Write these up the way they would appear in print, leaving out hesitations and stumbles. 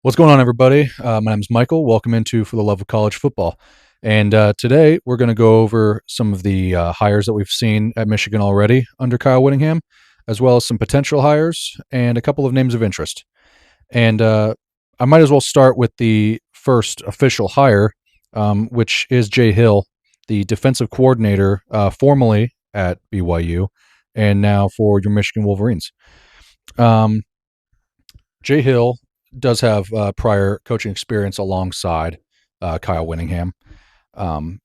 What's going on, everybody? My name is Michael. Welcome into For the Love of College Football. And today we're going to go over some of the hires that we've seen at Michigan already under Kyle Whittingham, as well as some potential hires and a couple of names of interest. And I might as well start with the first official hire, which is Jay Hill, the defensive coordinator formerly at BYU and now for your Michigan Wolverines. Um, Jay Hill does have prior coaching experience alongside Kyle Whittingham. Um,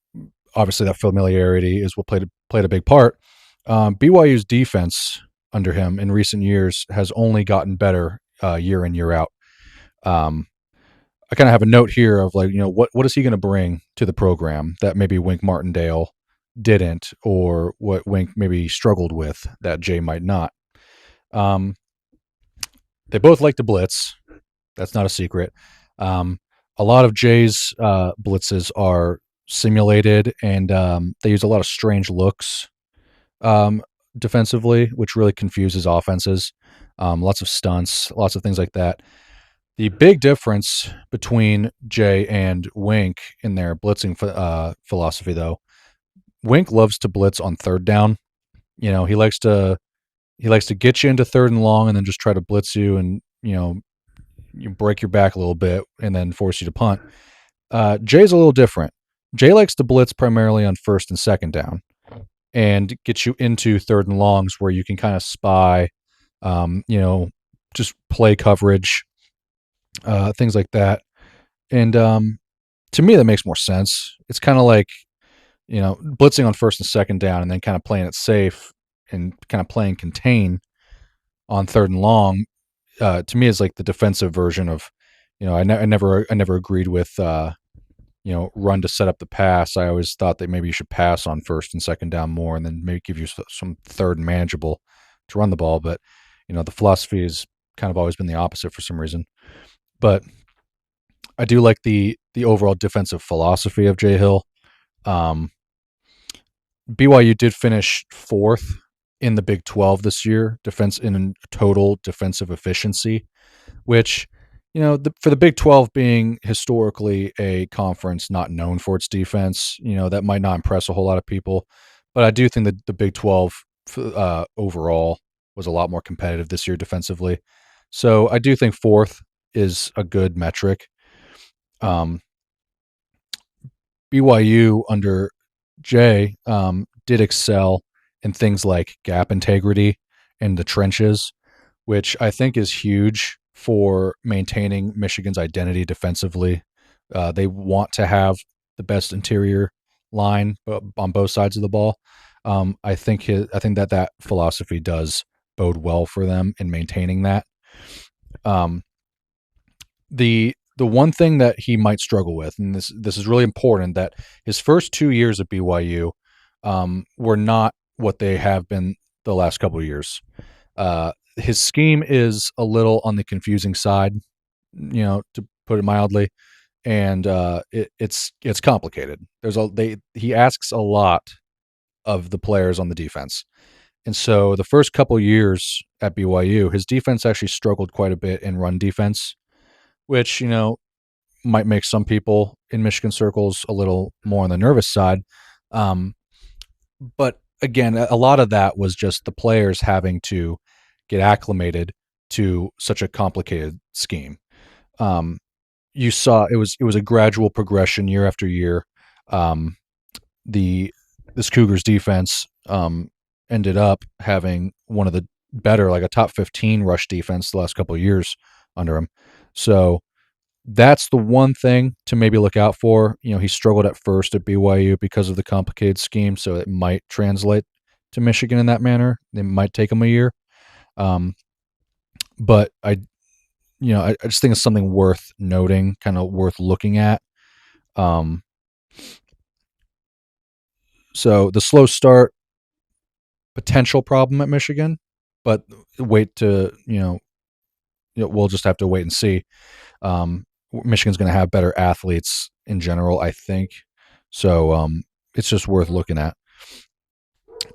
Obviously, that familiarity is what played a big part. BYU's defense under him in recent years has only gotten better year in, year out. Um, I kind of have a note here of what is he going to bring to the program that maybe Wink Martindale didn't, or what Wink maybe struggled with that Jay might not. Um, they both like to blitz. That's not a secret. Um, a lot of Jay's blitzes are simulated, and they use a lot of strange looks um, defensively, which really confuses offenses. Lots of stunts, lots of things like that. The big difference between Jay and Wink in their blitzing philosophy, though, Wink loves to blitz on third down. He likes to get you into third and long, and then just try to blitz you, and you break your back a little bit and then force you to punt. Jay's a little different. Jay likes to blitz primarily on first and second down and get you into third and longs where you can kind of spy, um, you know, just play coverage, things like that. And to me, that makes more sense. It's kind of like, blitzing on first and second down and then kind of playing it safe and kind of playing contain on third and long. To me, is like the defensive version of, I never agreed with, run to set up the pass. I always thought that maybe you should pass on first and second down more, and then maybe give you some third and manageable to run the ball. But the philosophy has kind of always been the opposite for some reason. But I do like the overall defensive philosophy of Jay Hill. Um, BYU did finish fourth in the Big 12 this year, defense in total defensive efficiency, which, for the Big 12 being historically a conference not known for its defense, that might not impress a whole lot of people. But I do think that the Big 12 overall was a lot more competitive this year defensively. So I do think fourth is a good metric. Um, BYU under Jay did excel in things like gap integrity and the trenches, which I think is huge for maintaining Michigan's identity defensively. They want to have the best interior line on both sides of the ball. I think that philosophy does bode well for them in maintaining that. Um, the one thing that he might struggle with, and this is really important, that his first 2 years at BYU were not what they have been the last couple of years. His scheme is a little on the confusing side, to put it mildly, and it's complicated. He asks a lot of the players on the defense, and so the first couple of years at BYU, his defense actually struggled quite a bit in run defense, which might make some people in Michigan circles a little more on the nervous side. Um, but again, a lot of that was just the players having to get acclimated to such a complicated scheme. Um, you saw it was a gradual progression year after year. Um, the this Cougars defense ended up having one of the better, like a top 15 rush defense the last couple of years under him. So that's the one thing to maybe look out for. He struggled at first at BYU because of the complicated scheme, so it might translate to Michigan in that manner. It might take him a year. Um, but I just think it's something worth noting, kind of worth looking at. Um, so the slow start, potential problem at Michigan, but wait to, we'll just have to wait and see. Michigan's going to have better athletes in general, I think. So it's just worth looking at.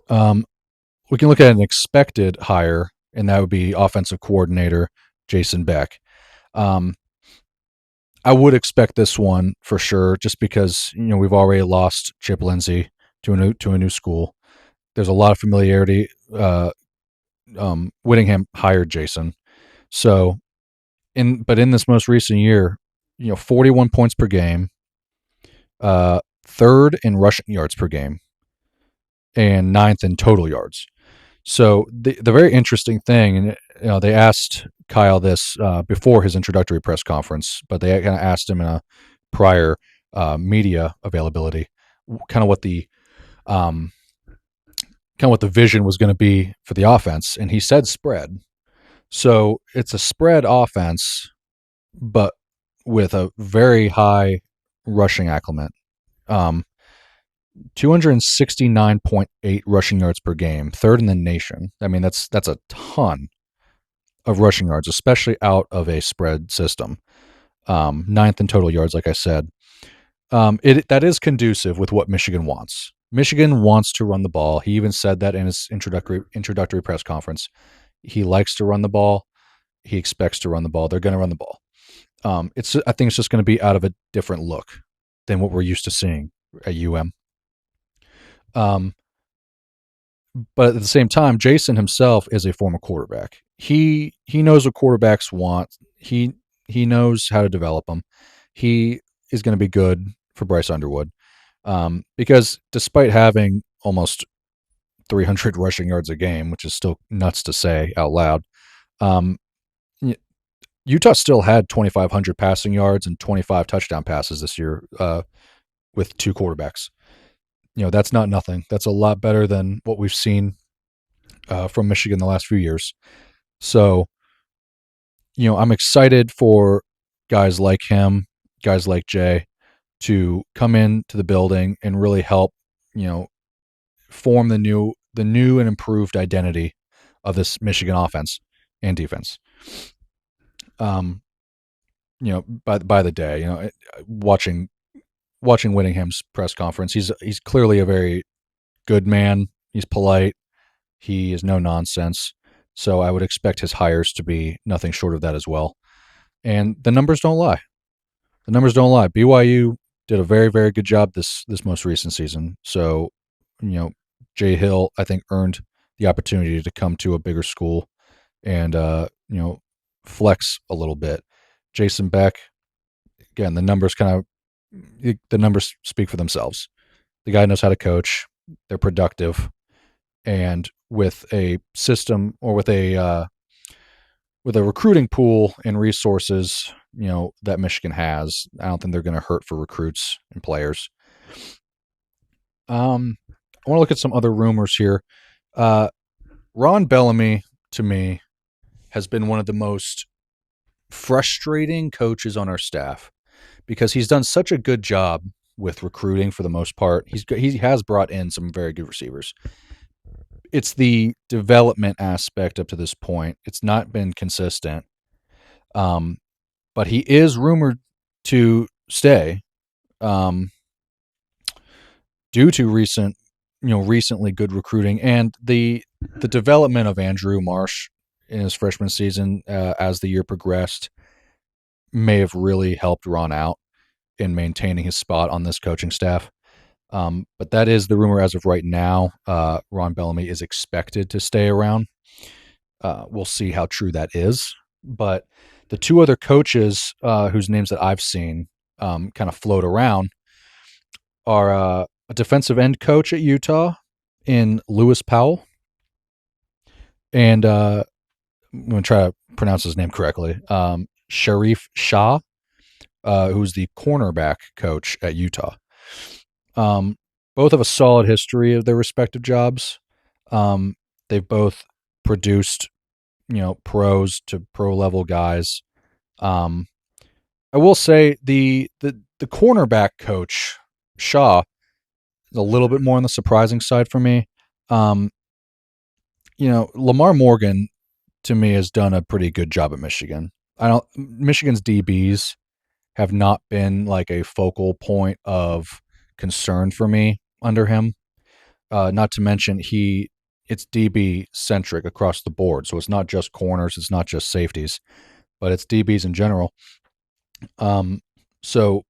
We can look at an expected hire, and that would be offensive coordinator Jason Beck. Um, I would expect this one for sure, just because we've already lost Chip Lindsey to a new school. There's a lot of familiarity. Whittingham hired Jason, so in this most recent year, 41 points per game, third in rushing yards per game, and ninth in total yards. So the very interesting thing, and they asked Kyle this before his introductory press conference, but they kind of asked him in a prior media availability, kind of what the um, vision was going to be for the offense, and he said spread. So it's a spread offense, but with a very high rushing acclimate. 269.8 rushing yards per game, third in the nation. I mean, that's a ton of rushing yards, especially out of a spread system. Ninth in total yards, like I said. That is conducive with what Michigan wants. Michigan wants to run the ball. He even said that in his introductory press conference. He likes to run the ball. He expects to run the ball. They're going to run the ball. I think it's just going to be out of a different look than what we're used to seeing at UM. But at the same time, Jason himself is a former quarterback. He knows what quarterbacks want. He knows how to develop them. He is going to be good for Bryce Underwood, because despite having almost 300 rushing yards a game, which is still nuts to say out loud, Utah still had 2,500 passing yards and 25 touchdown passes this year with two quarterbacks. That's not nothing. That's a lot better than what we've seen from Michigan the last few years. So, I'm excited for guys like him, guys like Jay, to come into the building and really help, form the new and improved identity of this Michigan offense and defense. By the day, watching Whittingham's press conference, he's clearly a very good man. He's polite. He is no nonsense. So I would expect his hires to be nothing short of that as well. And the numbers don't lie. The numbers don't lie. BYU did a very, very good job this most recent season. So, Jay Hill, I think, earned the opportunity to come to a bigger school and flex a little bit. Jason Beck, again, the numbers speak for themselves. The guy knows how to coach. They're productive, and with a system or with a recruiting pool and resources, that Michigan has, I don't think they're going to hurt for recruits and players. I want to look at some other rumors here. Ron Bellamy, to me, has been one of the most frustrating coaches on our staff because he's done such a good job with recruiting for the most part. He has brought in some very good receivers. It's the development aspect up to this point. It's not been consistent. But he is rumored to stay due to recently good recruiting and the development of Andrew Marsh in his freshman season as the year progressed may have really helped Ron out in maintaining his spot on this coaching staff. But that is the rumor as of right now. Ron Bellamy is expected to stay around. We'll see how true that is. But the two other coaches whose names that I've seen kind of float around are a defensive end coach at Utah in Lewis Powell. And I'm going to try to pronounce his name correctly. Sharif Shah, who's the cornerback coach at Utah. Both have a solid history of their respective jobs. They've both produced, pros to pro level guys. I will say the cornerback coach, Shaw, is a little bit more on the surprising side for me. Lamar Morgan to me has done a pretty good job at Michigan. Michigan's DBs have not been like a focal point of concern for me under him. Not to mention it's DB centric across the board. So it's not just corners, it's not just safeties, but it's DBs in general. So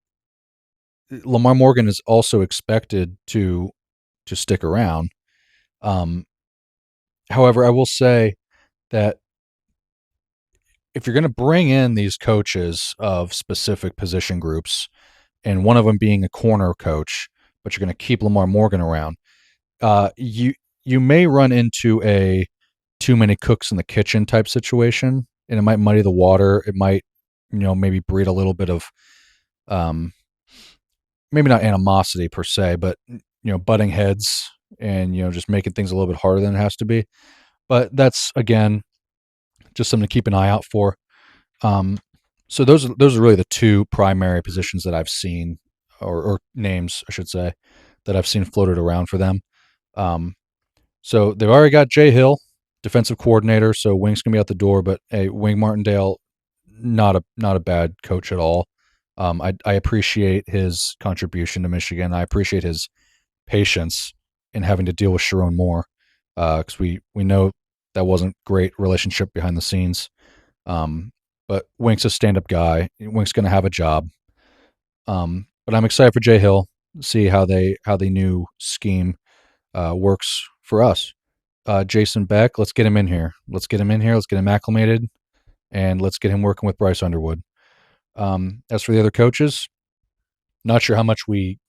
Lamar Morgan is also expected to stick around. Um, However, I will say that if you're going to bring in these coaches of specific position groups, and one of them being a corner coach, but you're going to keep Lamar Morgan around, you may run into a too many cooks in the kitchen type situation, and it might muddy the water. It might, maybe breed a little bit of, um, maybe not animosity per se, but butting heads and just making things a little bit harder than it has to be. But that's again just something to keep an eye out for. Um, so those are really the two primary positions that I've seen, or names I should say, that I've seen floated around for them. Um, so they've already got Jay Hill, defensive coordinator. So Wing's gonna be out the door, but hey, Wing Martindale, not a bad coach at all. I appreciate his contribution to Michigan. I appreciate his patience in having to deal with Sharon Moore, because we know that wasn't great relationship behind the scenes. Um, but Wink's a stand-up guy. Wink's going to have a job. But I'm excited for Jay Hill, see how the new scheme works for us. Jason Beck, let's get him in here. Let's get him in here. Let's get him acclimated, and let's get him working with Bryce Underwood. As for the other coaches, not sure how much we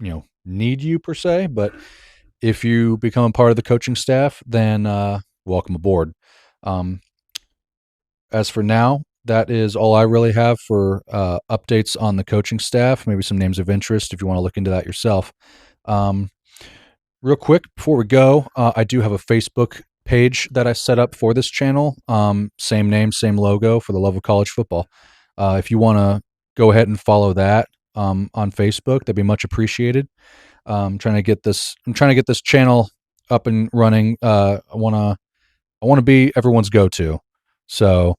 need you per se, but if you become a part of the coaching staff, then welcome aboard. Um, as for now, that is all I really have for updates on the coaching staff. Maybe some names of interest if you want to look into that yourself. Um, Real quick before we go, I do have a Facebook page that I set up for this channel. Same name, same logo, For the Love of College Football. If you want to go ahead and follow that on Facebook, that'd be much appreciated. I'm trying to get this channel up and running. I want to be everyone's go-to. So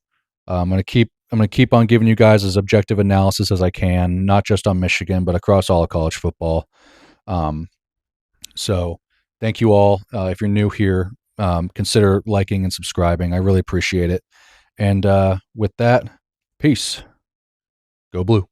I'm gonna keep on giving you guys as objective analysis as I can, not just on Michigan, but across all of college football. Um, so thank you all. If you're new here, consider liking and subscribing. I really appreciate it. And with that, peace. Go Blue.